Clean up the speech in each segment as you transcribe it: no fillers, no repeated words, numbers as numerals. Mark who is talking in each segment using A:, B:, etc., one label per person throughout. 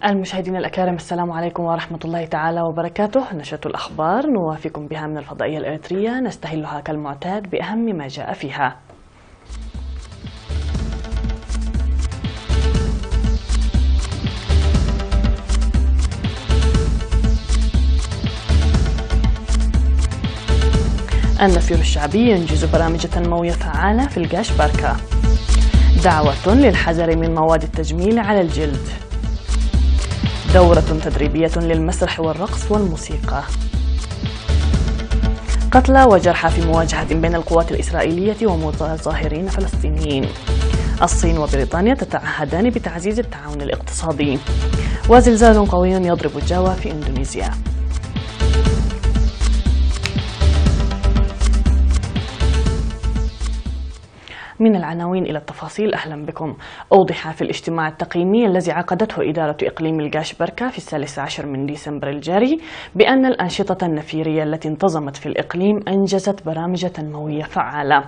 A: المشاهدين الأكارم، السلام عليكم ورحمة الله تعالى وبركاته. نشرة الأخبار نوافيكم بها من الفضائية الإريترية، نستهلها كالمعتاد بأهم ما جاء فيها. النفير الشعبي ينجز برامج تنموية فعالة في القاش باركا. دعوة للحذر من مواد التجميل على الجلد. دورة تدريبية للمسرح والرقص والموسيقى. قتلى وجرحى في مواجهة بين القوات الإسرائيلية ومتظاهرين فلسطينيين. الصين وبريطانيا تتعهدان بتعزيز التعاون الاقتصادي. وزلزال قوي يضرب جاوا في إندونيسيا. من العناوين إلى التفاصيل، أهلا بكم. أوضح في الاجتماع التقييمي الذي عقدته إدارة إقليم القاش باركا في 13 من ديسمبر الجاري بأن الأنشطة النفيرية التي انتظمت في الإقليم أنجزت برامج تنموية فعالة.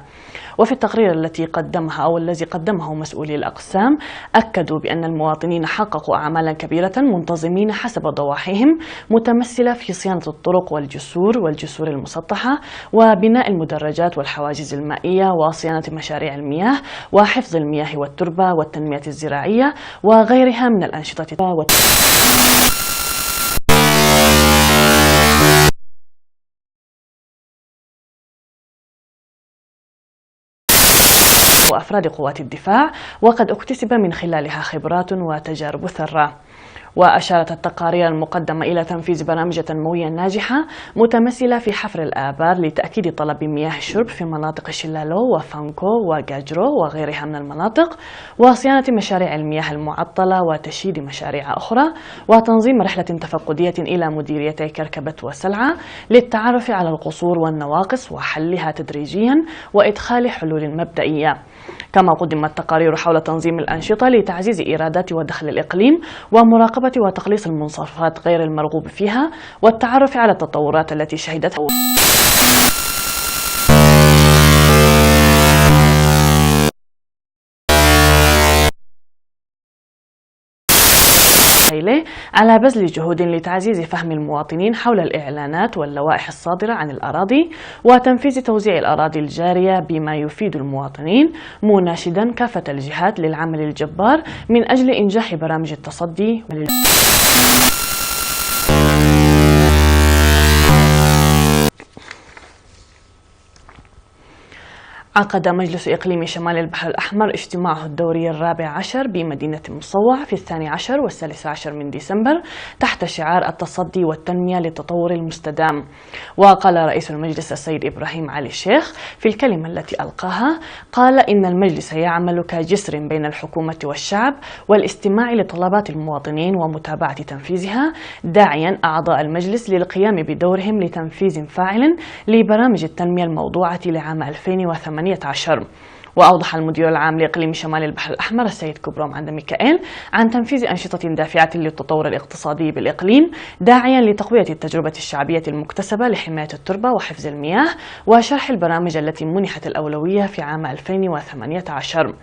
A: وفي التقرير الذي قدمه مسؤولي الأقسام، أكدوا بأن المواطنين حققوا أعمالا كبيرة منتظمين حسب ضواحيهم، متمثلة في صيانة الطرق والجسور المسطحة، وبناء المدرجات والحواجز المائية، وصيانة مشاريع المياه، وحفظ المياه والتربة والتنمية الزراعية، وغيرها من الأنشطة وأفراد قوات الدفاع، وقد اكتسب من خلالها خبرات وتجارب ثرة. وأشارت التقارير المقدمة إلى تنفيذ برامج تنموية ناجحة متمثلة في حفر الآبار لتأكيد طلب مياه الشرب في مناطق شلالو وفانكو وجاجرو وغيرها من المناطق، وصيانة مشاريع المياه المعطلة وتشييد مشاريع أخرى، وتنظيم رحلة تفقدية إلى مديريتي كركبت وسلعة للتعرف على القصور والنواقص وحلها تدريجيا وإدخال حلول مبدئية. كما قدمت تقارير حول تنظيم الأنشطة لتعزيز إيرادات ودخل الإقليم، ومراقبة وتقليص المنصرفات غير المرغوب فيها، والتعرف على التطورات التي شهدتها على بذل جهود لتعزيز فهم المواطنين حول الإعلانات واللوائح الصادرة عن الأراضي، وتنفيذ توزيع الأراضي الجارية بما يفيد المواطنين، مناشدا كافة الجهات للعمل الجبار من أجل إنجاح برامج التصدي. عقد مجلس إقليم شمال البحر الأحمر اجتماعه الدوري الرابع عشر بمدينة مصوع في 12 و13 من ديسمبر تحت شعار التصدي والتنمية للتطور المستدام. وقال رئيس المجلس السيد إبراهيم علي الشيخ في الكلمة التي ألقاها، قال إن المجلس يعمل كجسر بين الحكومة والشعب والاستماع لطلبات المواطنين ومتابعة تنفيذها، داعيا أعضاء المجلس للقيام بدورهم لتنفيذ فاعل لبرامج التنمية الموضوعة لعام 2018. وأوضح المدير العام لإقليم شمال البحر الأحمر السيد كبروم عند ميكائيل عن تنفيذ أنشطة دافعة للتطور الاقتصادي بالإقليم، داعيا لتقوية التجربة الشعبية المكتسبة لحماية التربة وحفظ المياه، وشرح البرامج التي منحت الأولوية في عام 2018.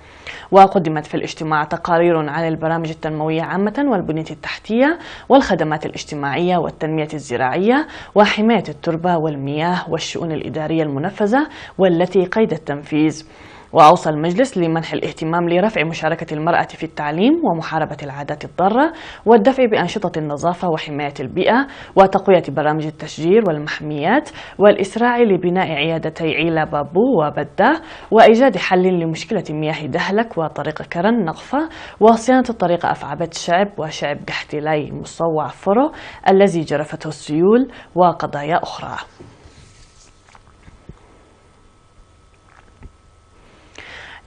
A: وقدمت في الاجتماع تقارير عن البرامج التنموية عامة والبنية التحتية والخدمات الاجتماعية والتنمية الزراعية وحماية التربة والمياه والشؤون الإدارية المنفذة والتي قيد التنفيذ. وأوصى المجلس لمنح الاهتمام لرفع مشاركة المرأة في التعليم ومحاربة العادات الضارة والدفع بأنشطة النظافة وحماية البيئة وتقوية برامج التشجير والمحميات والإسراع لبناء عيادتي عيلة بابو وبدة وإيجاد حل لمشكلة مياه دهلك وطريق كرن نقفة وصيانة الطريق أفعبت شعب وشعب قحتلاي مصوع فرو الذي جرفته السيول وقضايا أخرى.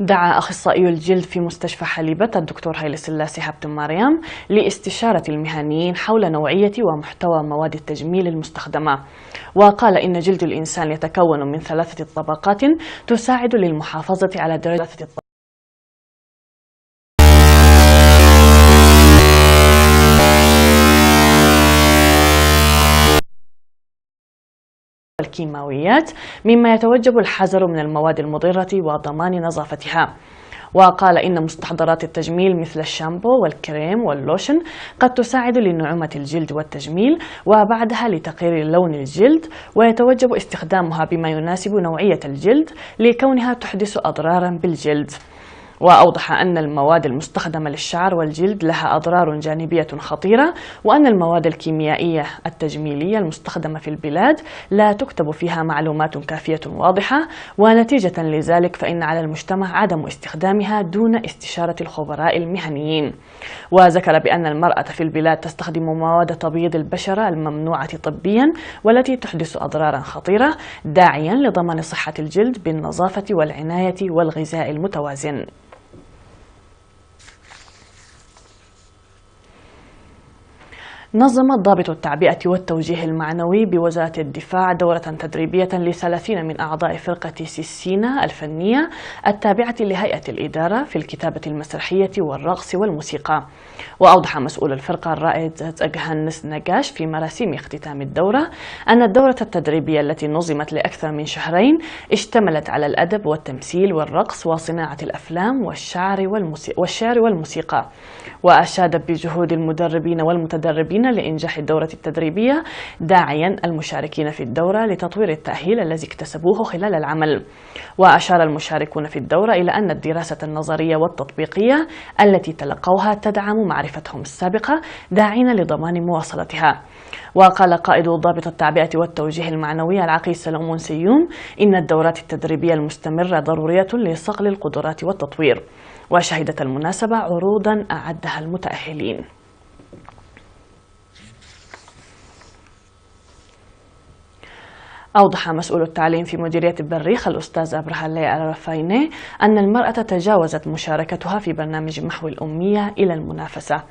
A: دعا أخصائي الجلد في مستشفى حليبة الدكتور هيلي سلاسي هابتن مريم لاستشارة المهنيين حول نوعية ومحتوى مواد التجميل المستخدمة. وقال إن جلد الإنسان يتكون من 3 طبقات تساعد للمحافظة على درجة الكيماويات، مما يتوجب الحذر من المواد المضرة وضمان نظافتها. وقال إن مستحضرات التجميل مثل الشامبو والكريم واللوشن قد تساعد لنعومة الجلد والتجميل وبعدها لتغيير لون الجلد، ويتوجب استخدامها بما يناسب نوعية الجلد لكونها تحدث أضرارا بالجلد. وأوضح أن المواد المستخدمة للشعر والجلد لها أضرار جانبية خطيرة، وأن المواد الكيميائية التجميلية المستخدمة في البلاد لا تكتب فيها معلومات كافية واضحة، ونتيجة لذلك فإن على المجتمع عدم استخدامها دون استشارة الخبراء المهنيين. وذكر بأن المرأة في البلاد تستخدم مواد تبييض البشرة الممنوعة طبيا والتي تحدث أضرارا خطيرة، داعيا لضمان صحة الجلد بالنظافة والعناية والغذاء المتوازن. نظم ضابط التعبئة والتوجيه المعنوي بوزارة الدفاع دورة تدريبية ل30 من أعضاء فرقة سيسينا الفنية التابعة لهيئة الإدارة في الكتابة المسرحية والرقص والموسيقى. وأوضح مسؤول الفرقة الرائد أجهنس نجاش في مراسيم اختتام الدورة أن الدورة التدريبية التي نظمت لأكثر من شهرين اشتملت على الأدب والتمثيل والرقص وصناعة الأفلام والشعر والموسيقى، وأشاد بجهود المدربين والمتدربين لإنجاح الدورة التدريبية، داعيا المشاركين في الدورة لتطوير التأهيل الذي اكتسبوه خلال العمل. وأشار المشاركون في الدورة إلى أن الدراسة النظرية والتطبيقية التي تلقوها تدعم معرفتهم السابقة، داعين لضمان مواصلتها. وقال قائد ضابط التعبئة والتوجيه المعنوي العقيد سلمون سيوم إن الدورات التدريبية المستمرة ضرورية لصقل القدرات والتطوير. وشهدت المناسبة عروضا أعدها المتأهلين. أوضح مسؤول التعليم في مديرية البريخ الأستاذ أبرهالي الرفايني أن المرأة تجاوزت مشاركتها في برنامج محو الأمية إلى المنافسة.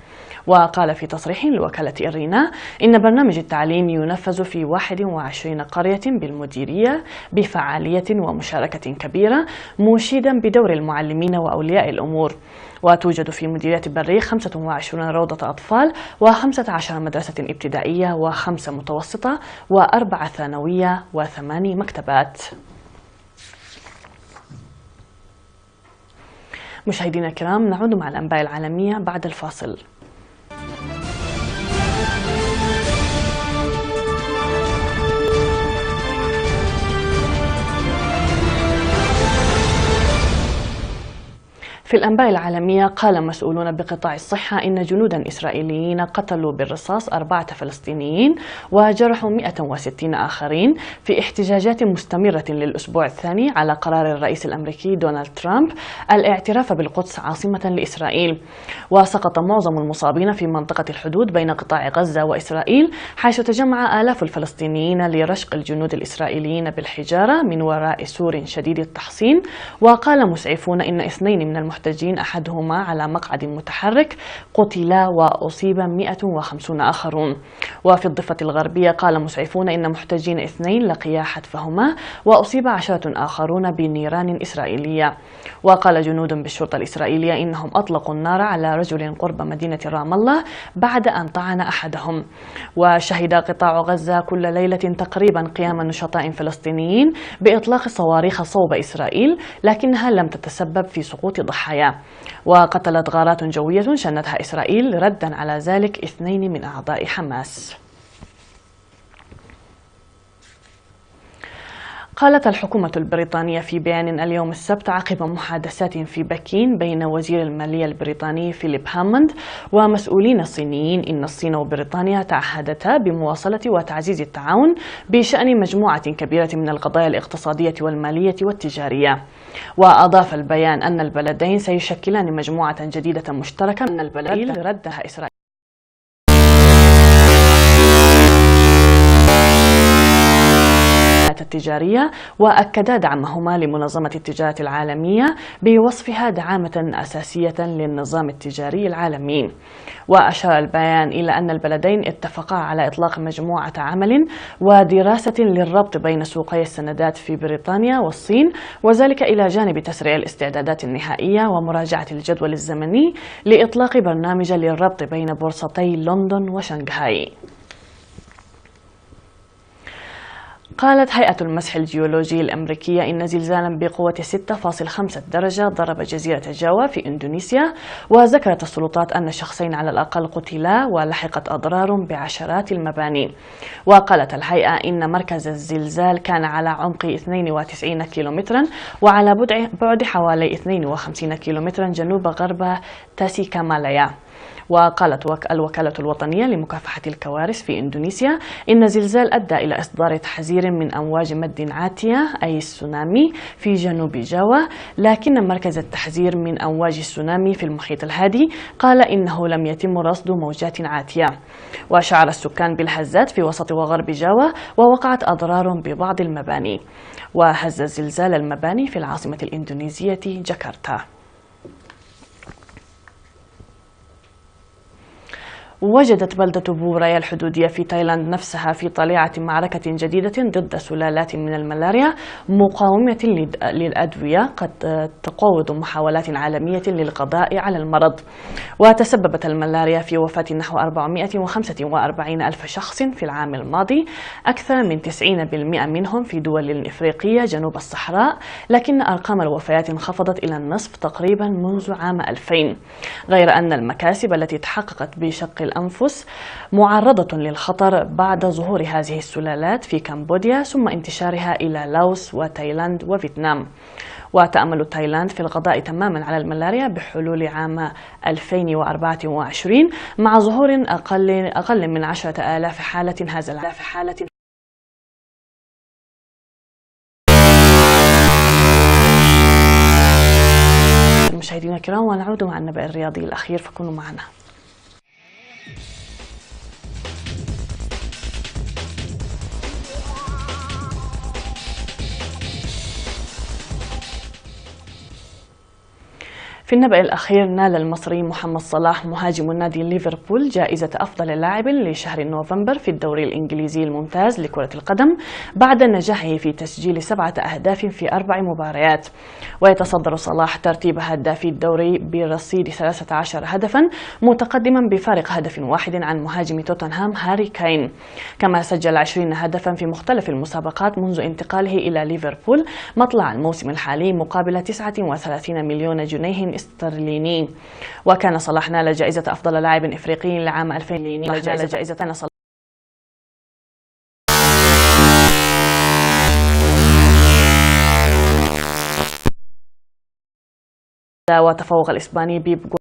A: وقال في تصريح لوكالة إرينا إن برنامج التعليم ينفذ في 21 قرية بالمديرية بفعالية ومشاركة كبيرة، مشيدا بدور المعلمين وأولياء الأمور. وتوجد في مديرية البريخ 25 روضة أطفال و15 مدرسة ابتدائية و5 متوسطة و4 ثانوية و8 مكتبات. مشاهدينا الكرام، نعود مع الأنباء العالمية بعد الفاصل. في الأنباء العالمية، قال مسؤولون بقطاع الصحة إن جنودا إسرائيليين قتلوا بالرصاص 4 فلسطينيين وجرحوا 160 آخرين في احتجاجات مستمرة للأسبوع الثاني على قرار الرئيس الأمريكي دونالد ترامب الاعتراف بالقدس عاصمة لإسرائيل. وسقط معظم المصابين في منطقة الحدود بين قطاع غزة وإسرائيل، حيث تجمع آلاف الفلسطينيين لرشق الجنود الإسرائيليين بالحجارة من وراء سور شديد التحصين. وقال مسعفون إن 2 من المحتجين أحدهما على مقعد متحرك قتلا وأصيب 150 آخرون. وفي الضفة الغربية قال مسعفون إن محتجين 2 لقيا حتفهما وأصيب 10 آخرون بنيران إسرائيلية. وقال جنود بالشرطة الإسرائيلية إنهم أطلقوا النار على رجل قرب مدينة رام الله بعد أن طعن أحدهم. وشهد قطاع غزة كل ليلة تقريبا قيام نشطاء فلسطينيين بإطلاق صواريخ صوب إسرائيل، لكنها لم تتسبب في سقوط ضحايا. وقتلت غارات جوية شنتها إسرائيل ردا على ذلك 2 من أعضاء حماس. قالت الحكومة البريطانية في بيان اليوم السبت عقب محادثات في بكين بين وزير المالية البريطاني فيليب هاموند ومسؤولين صينيين إن الصين وبريطانيا تعهدتا بمواصلة وتعزيز التعاون بشأن مجموعة كبيرة من القضايا الاقتصادية والمالية والتجارية. وأضاف البيان أن البلدين سيشكلان مجموعة جديدة مشتركة من البلدين ردها إسرائيل التجارية، وأكدا دعمهما لمنظمة التجارة العالمية بوصفها دعامة أساسية للنظام التجاري العالمي. وأشار البيان إلى أن البلدين اتفقا على إطلاق مجموعة عمل ودراسة للربط بين سوقي السندات في بريطانيا والصين، وذلك إلى جانب تسريع الاستعدادات النهائية ومراجعة الجدول الزمني لإطلاق برنامج للربط بين بورصتي لندن وشنغهاي. قالت هيئة المسح الجيولوجي الأمريكية إن زلزالا بقوة 6.5 درجة ضرب جزيرة جاوا في إندونيسيا، وذكرت السلطات أن شخصين على الأقل قتلا ولحقت أضرار بعشرات المباني. وقالت الهيئة إن مركز الزلزال كان على عمق 92 كيلومترا وعلى بعد حوالي 52 كيلومترا جنوب غرب تاسيكامالايا. وقالت الوكالة الوطنية لمكافحة الكوارث في إندونيسيا إن الزلزال أدى إلى إصدار تحذير من أمواج مد عاتية أي السونامي في جنوب جاوا، لكن مركز التحذير من أمواج السونامي في المحيط الهادي قال إنه لم يتم رصد موجات عاتية. وشعر السكان بالهزات في وسط وغرب جاوا، ووقعت أضرار ببعض المباني. وهز الزلزال المباني في العاصمة الإندونيسية جاكرتا. وجدت بلدة بورايا الحدودية في تايلاند نفسها في طليعة معركة جديدة ضد سلالات من الملاريا مقاومة للأدوية قد تقوض محاولات عالمية للقضاء على المرض. وتسببت الملاريا في وفاة نحو 445 ألف شخص في العام الماضي، أكثر من 90% منهم في دول إفريقية جنوب الصحراء، لكن أرقام الوفيات انخفضت إلى النصف تقريبا منذ عام 2000، غير أن المكاسب التي تحققت بشق الأنفس معرضة للخطر بعد ظهور هذه السلالات في كمبوديا ثم انتشارها إلى لاوس وتايلاند وفيتنام. وتأمل تايلاند في القضاء تماما على الملاريا بحلول عام 2024 مع ظهور أقل من 10,000 حالة مشاهدينا الكرام، ونعود مع النبأ الرياضي الأخير، فكونوا معنا. في النبأ الأخير، نال المصري محمد صلاح مهاجم نادي ليفربول جائزة أفضل لاعب لشهر نوفمبر في الدوري الإنجليزي الممتاز لكرة القدم بعد نجاحه في تسجيل 7 أهداف في 4 مباريات. ويتصدر صلاح ترتيب هدافي الدوري برصيد 13 هدفا، متقدما بفارق هدف واحد عن مهاجم توتنهام هاري كين، كما سجل 20 هدفا في مختلف المسابقات منذ انتقاله إلى ليفربول مطلع الموسم الحالي مقابل 39 مليون جنيه استرليني. وكان صلاح نال جائزة أفضل لاعب إفريقي لعام 2000. وتفوق الإسباني بيب